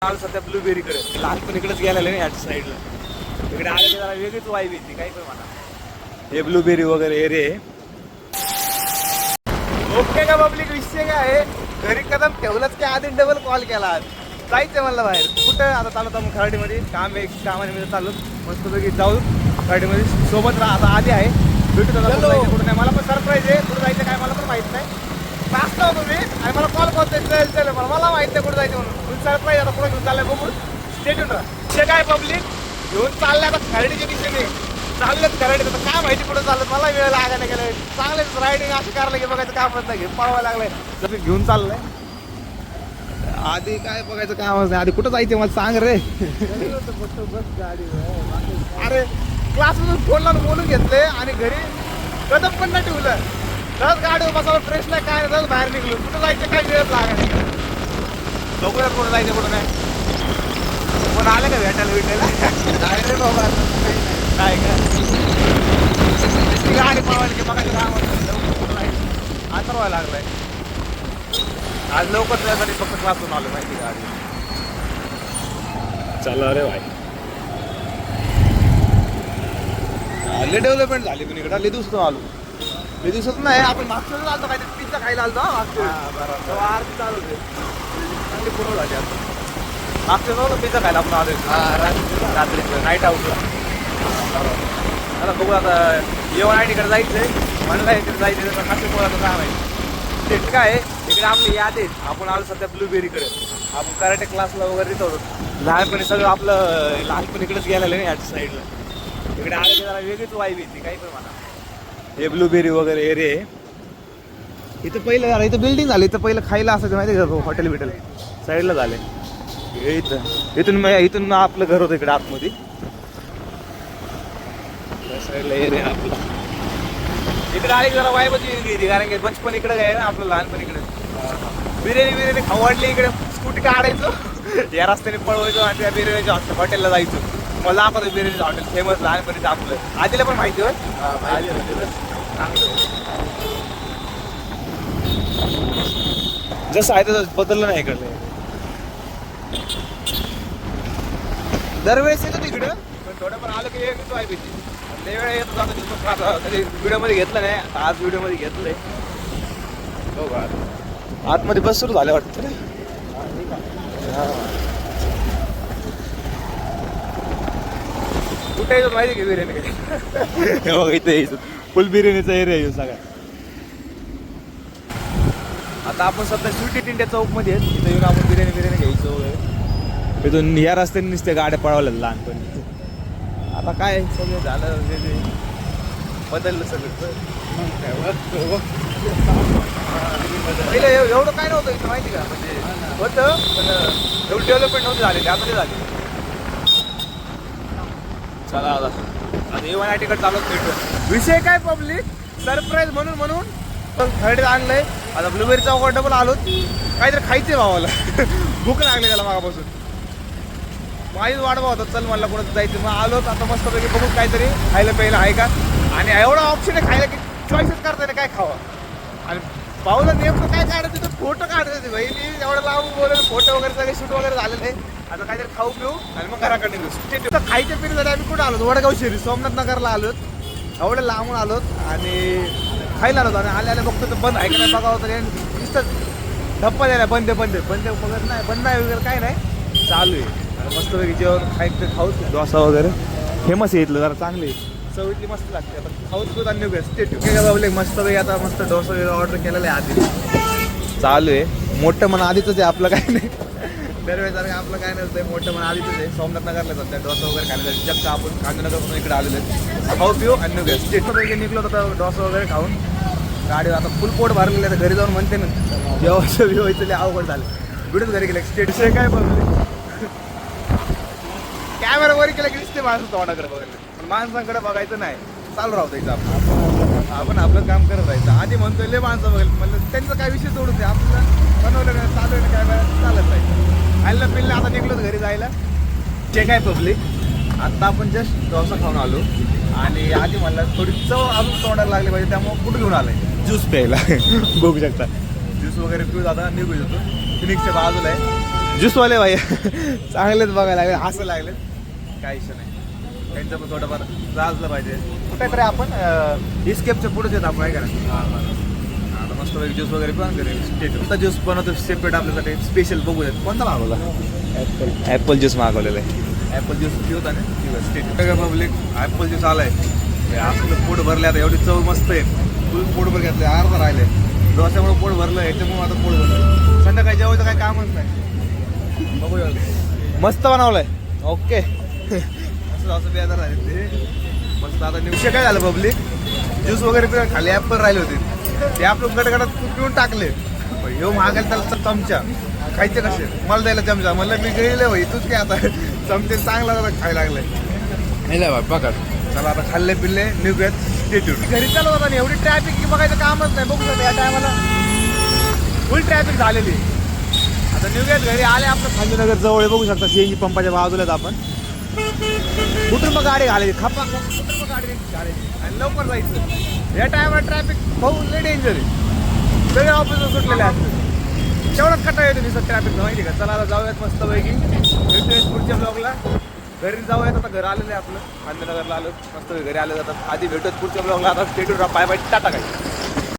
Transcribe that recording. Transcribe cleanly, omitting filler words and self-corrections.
आलो सध्या ब्लूबेरीकडे. लहानपण इकडेच गेलेलं नाही याच्या साईडला. इकडे आले जरा वेगळीच वाईब येते काही पण म्हणा. हे ब्लूबेरी वगैरे एरिया आहे. ओके का पब्लिक, विषय काय आहे, घरी कदम ठेवलंच की आधी डबल कॉल केला. जायचं म्हणलं बाहेर. कुठं आता चालू मग खराडीमध्ये काम आहे, कामानिमित्त चालू मस्तपैकी जाऊ खराडीमध्ये. सोबत राहा आता आधी आहे, भेटू कुठं नाही. मला पण सरप्राईज आहे, कुठं जायचं काय मला पण माहित नाही. नाचता होतो मी आणि मला कॉल करतोय चल मला माहित नाही कुठं जायचं म्हणून. सरप्राईज आता कुठं घेऊन चाललंय बघू. स्टेटून राहा. काय पब्लिक घेऊन चाललंय आता खराडीच्या दिशेने चाललेत. खराडीत आता काय माहिती कुठं चाललं, मला वेळ लागा नाही गेलाय. चांगलेच रायडिंग असं करायला की बघायचं कामच नाही, घेऊन पळवायला लागलंय. जर घेऊन चाललंय आधी काय बघायचं कामच नाही. आधी कुठं जायचं मला सांग रे. अरे क्लासमधून फोन लावून बोलून घेतले आणि घरी कदम पण नाही ठेवलं. जर गाडीवर बसायला फ्रेश नाही काय नाही, बाहेर निघलो. कुठं जायचं काय वेळ लागा नाही. बघूया कुठं जायचं कुठं नाही. कोण आलं का भेटायला भेटायला रे बाबा काय काय गाडी पळवायला की बघायचं काम आता व्हायला लागलाय. आज लवकर त्यासाठी फक्त क्लासवरून आलो माहिती गाडी. चला रे भाई, लय डेव्हलपमेंट झाली पण इकडे. लय दिवसातून आलो, लय दिवसात नाही. आपण मागच्या वेळेस आलतो काहीतरी पिझ्झा खायला आलतो. मागच्या आरती चालू होते चांगली पूर्ण झाली. आता मागच्या वेळेस पिझ्झा खायला आपण आलो रात्रीचं नाईट आउटला. आता बघू आता येऊन आणि इकडे जायचंय म्हणलं. इकडे जायचं नाशिक पोळाचं काम आहे. ते काय आहे इकडे आपली याद आहेत. आपण आलो सध्या ब्लूबेरीकडे. आपण कराटे क्लासला वगैरे येत होतो लहानपणी. सगळं आपलं लहानपणी इकडेच गेलेलं नाही याच्या साईडला. इकडे आले की जरा वेगळीच वाईब येते काही पण म्हणा. हे ब्लूबेरी वगैरे एरिया आहे. इथं पहिलं इथं बिल्डिंग झाली. इथं पहिलं खायला असायचं माहिती आहे का, हॉटेल बिटेल साईडला झाले. इथून आपलं घर होतं इकडे आतमध्ये साईडला एरिया आपला. इकडे आले जरा वाईबच येते कारण की बचपन इकडे आहे ना आपलं, लहानपण इकडे. बिर्याणी खाऊ वाटली इकडे स्कूटी काढायचो या रस्त्याने पळवायचो आणि त्या बिर्याणीच्या हॉटेलला जायचो. मला दाखवतो बिर्याणीचं हॉटेल फेमस लहानपणीचं आपलं. आधीला पण माहिती होय जसं आहे तसं बदललं नाही इकडे. दरवेळेस येतो तिकडं पण थोडंफार आलं की येतो आहे भीती. लय वेळा येतो जातो कधी व्हिडिओमध्ये घेतलं नाही. आज व्हिडिओमध्ये घेतलंय. हो का आतमध्ये बस सुरू झालं वाटतं रे. कुठे येतो माहिती की बिर्याणी बघा इथे यायचं फुल बिर्याणीचा एरिया येऊ सगळा. आता आपण सध्या स्वीट इंडिया चौकमध्ये आहेत. इथं येऊन आपण बिर्याणी घ्यायचो वगैरे. इथून या रस्त्याने नुसते गाड्या पळवल्या लहानपणी. आता काय सगळं झालं बदललं सगळं. पहिलं एवढं काय नव्हतं इथं माहिती का, म्हणजे होतं पण एवढं डेव्हलपमेंट नव्हती झालेली. आता ते झाली. चला आता येऊन तिकडे चालत भेटू. विषय काय पब्लिक सरप्राईज म्हणून पण थर्ड आणलंय. आता ब्लूबेरी चौकात डबल आलो. काहीतरी खायचंय भावाला भूक लागली त्याला मागापासून. माझीच वाट बघतो चल म्हणलं कोणाचं जायचं. मग आलोच आता मस्तपैकी बघू काहीतरी खायला प्यायला आहे का. आणि एवढा ऑप्शन आहे खायला की चॉईसच करता येते काय खावा. आणि पाहुला नेमकं काय काढायचं तिथं फोटो काढायचे भाई. मी एवढं लावून बोलले फोटो वगैरे सगळे शूट वगैरे झालेलं आहे. आता काहीतरी खाऊ पिऊ आणि मग घराकडे निघू. खायच्या पिण्यासाठी आम्ही कुठं आलो, वडगाव शहरी सोमनाथ नगरला आलोत. एवढं लांबून आलोत आणि खायला आलोत. आणि आले बघतो तर बंद आहे का नाही बघावं तर नुसतं धप्पा द्यायला बंद बघत नाही. बंद आहे वगैरे काय नाही, चालू आहे. मस्तपैकी जेवण खायचं खाऊच. डोसा वगैरे फेमस आहे इथलं, जरा चांगले चव इथली मस्त लागते. आता खाऊच दूध आणि स्टेट मस्तपैकी आता मस्त डोसा वगैरे ऑर्डर केलेलं आहे आधी चालू आहे. मोठं मन आधीच आहे आपलं काय नाही. दरवेळेसारखं आपलं काय नसतं. मोठं मन आधीच आहे. सोमनाथ नगरला सध्या डोसा वगैरे खायला जगत आपण गांधीनगरपासून इकडे आलेलो आहे. खाऊ पिऊ आणि निघूया. स्टेटमध्ये निघलो तर डोसा वगैरे खाऊन गाडी आता फुल पोट भरलेलं आहे. घरी जाऊन म्हणते ना जेवायचं बिवायचं अवघड झालं. बिडून घरी गेलं. स्टेट काय बघले कॅमेरा वर केला की दिसते माणसं तोंडाकडे बघायला, पण माणसांकडे बघायचं नाही. चालू राहतो इथं आपण आपलं काम करत राहायचं. आधी म्हणतोय लय माणसं बघायला म्हणलं त्यांचा काय विषय सोडून ते आपल्याला बनवलं नाही चालू आहे कॅमेरा चालत राहायचं. खायला पिल्लं आता निघलोच घरी जायला. जे काय पब्लिक आता आपण जस्ट डोसा खाऊन आलो आणि आधी म्हणलं थोडी चव अजून तोंडायला लागली पाहिजे. त्यामुळे कुठं घेऊन आलंय ज्यूस प्यायला बघू शकता. ज्यूस वगैरे पिऊ आता निघू शकतो. फिनिक्सच्या बाजूला आहे. ज्यूसवाले भाई चांगलेच बघायला लागले, हसं लागले, काही इशू नाही. त्यांचं पण थोडंफार जाजलं पाहिजे. कुठेतरी आपण इस्केपच्या पुढेच येत आपण, काय करा आता मस्त पैकी ज्यूस वगैरे पण घरी ज्यूस बनवतो सेपरेट आपल्यासाठी स्पेशल. बघूयात कोणता मागवला. ॲपल ज्यूस मागवलेला आहे. ॲपल ज्यूस पिऊत आणि पब्लिक ॲपल ज्यूस आलाय. आपलं पोट भरले आता, एवढी चव मस्त आहे. फुल पोट भर घेतलं, अर्धा राहिले. डोस्यामुळे पोट भरलं, याच्यामुळे आता पोट भरलं. संध्याकाळी जेवायचं काही कामच नाही. बघूया मस्त बनवलंय. ओके असं बेजार आहे ते मस्त. आता विषय काय झालं पब्लिक, ज्यूस वगैरे पिऊन खाली ॲपल राहिले होते, ते आपण गडगडात पिऊन टाकले. ह्यो महागायला त्याला चमचा खायचे कसे, मला द्यायला चमचा. म्हणलं मी गेले भाई, तूच काय आता चमचे चांगला खायला लागलाय. नाही बघा, चला आता खाल्ले पिल्ले निघूयात. स्टेट्यूड घरी चालू होता. एवढी ट्रॅफिक की बघायचं कामच नाही. बघू शकता या टायमाला फुल ट्रॅफिक झालेली. आता निघूयात घरी. आले आपलं खांदेनगर जवळ बघू शकता, सीएनजी पंपाच्या बाजूलाच आपण. कुठून मग गाडी घालायची, खपा कुठून मग गाडी घालायची आणि लवकर जायचं. या टायमाला ट्रॅफिक भाऊ लय डेंजर आहे. सगळे ऑफिसवर सुटलेले असते, तेवढाच कटा येतो दिसत ट्रॅफिक, माहिती का. चला आता जाऊयात मस्तपैकी. भेटूयात पुढच्या ब्लॉगला. घरी जाऊयात. आता घर आलेलं आहे आपलं, खांदेनगरला आलो. मस्त घरी आलं जातात. आधी भेटूयात पुढच्या ब्लॉगला. आता स्टेटवर बाय बाय, टाटा काय.